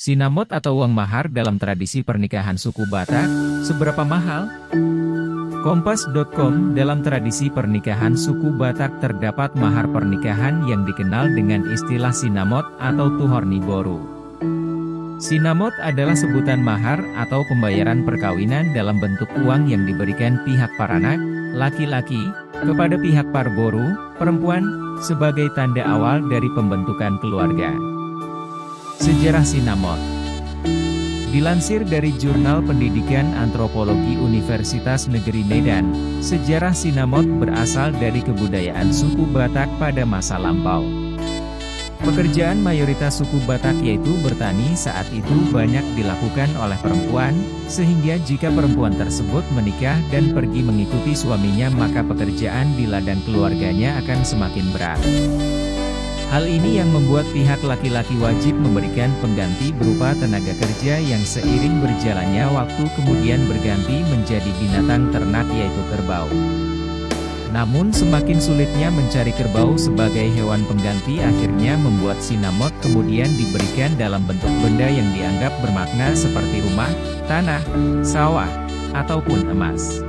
Sinamot atau uang mahar dalam tradisi pernikahan suku Batak, seberapa mahal? Kompas.com, dalam tradisi pernikahan suku Batak terdapat mahar pernikahan yang dikenal dengan istilah sinamot atau tuhorni boru. Sinamot adalah sebutan mahar atau pembayaran perkawinan dalam bentuk uang yang diberikan pihak paranak, laki-laki, kepada pihak parboru, perempuan, sebagai tanda awal dari pembentukan keluarga. Sejarah sinamot dilansir dari Jurnal Pendidikan Antropologi Universitas Negeri Medan, sejarah sinamot berasal dari kebudayaan suku Batak pada masa lampau. Pekerjaan mayoritas suku Batak yaitu bertani saat itu banyak dilakukan oleh perempuan, sehingga jika perempuan tersebut menikah dan pergi mengikuti suaminya maka pekerjaan di ladang keluarganya akan semakin berat. Hal ini yang membuat pihak laki-laki wajib memberikan pengganti berupa tenaga kerja yang seiring berjalannya waktu kemudian berganti menjadi binatang ternak yaitu kerbau. Namun semakin sulitnya mencari kerbau sebagai hewan pengganti akhirnya membuat sinamot kemudian diberikan dalam bentuk benda yang dianggap bermakna seperti rumah, tanah, sawah, ataupun emas.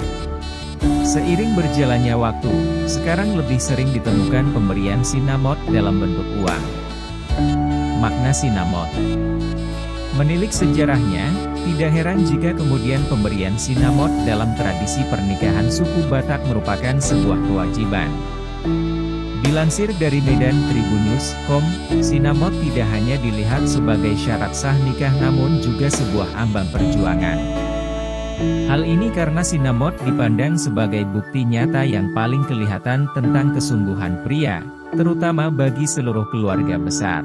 Seiring berjalannya waktu, sekarang lebih sering ditemukan pemberian sinamot dalam bentuk uang. Makna sinamot menilik sejarahnya, tidak heran jika kemudian pemberian sinamot dalam tradisi pernikahan suku Batak merupakan sebuah kewajiban. Dilansir dari Medan Tribunnews.com, sinamot tidak hanya dilihat sebagai syarat sah nikah namun juga sebuah ambang perjuangan. Hal ini karena sinamot dipandang sebagai bukti nyata yang paling kelihatan tentang kesungguhan pria, terutama bagi seluruh keluarga besar.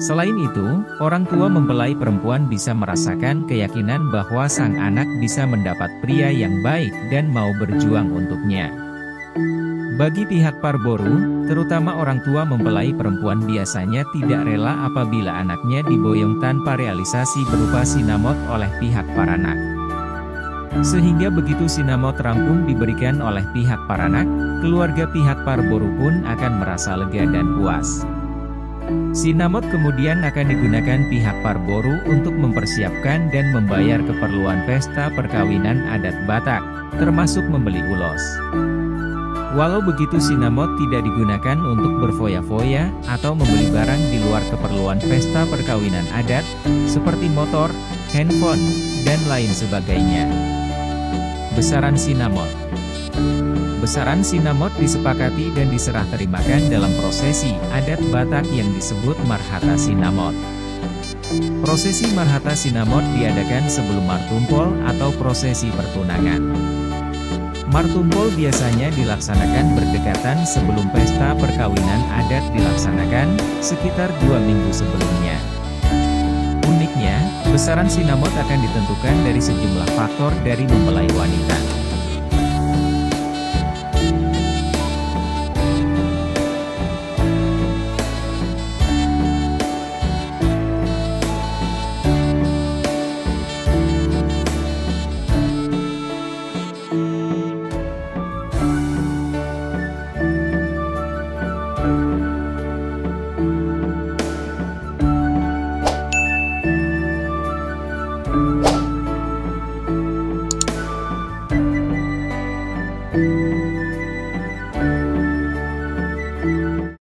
Selain itu, orang tua mempelai perempuan bisa merasakan keyakinan bahwa sang anak bisa mendapat pria yang baik dan mau berjuang untuknya. Bagi pihak parboru, terutama orang tua mempelai perempuan biasanya tidak rela apabila anaknya diboyong tanpa realisasi berupa sinamot oleh pihak paranak. Sehingga begitu sinamot rampung diberikan oleh pihak paranak, keluarga pihak parboru pun akan merasa lega dan puas. Sinamot kemudian akan digunakan pihak parboru untuk mempersiapkan dan membayar keperluan pesta perkawinan adat Batak, termasuk membeli ulos. Walau begitu sinamot tidak digunakan untuk berfoya-foya atau membeli barang di luar keperluan pesta perkawinan adat, seperti motor, handphone, dan lain sebagainya. Besaran sinamot. Besaran sinamot disepakati dan diserah terimakan dalam prosesi adat Batak yang disebut marhata sinamot. Prosesi marhata sinamot diadakan sebelum martumpol atau prosesi pertunangan. Martumpol biasanya dilaksanakan berdekatan sebelum pesta perkawinan adat dilaksanakan, sekitar 2 minggu sebelumnya. Uniknya, besaran sinamot akan ditentukan dari sejumlah faktor dari mempelai wanita.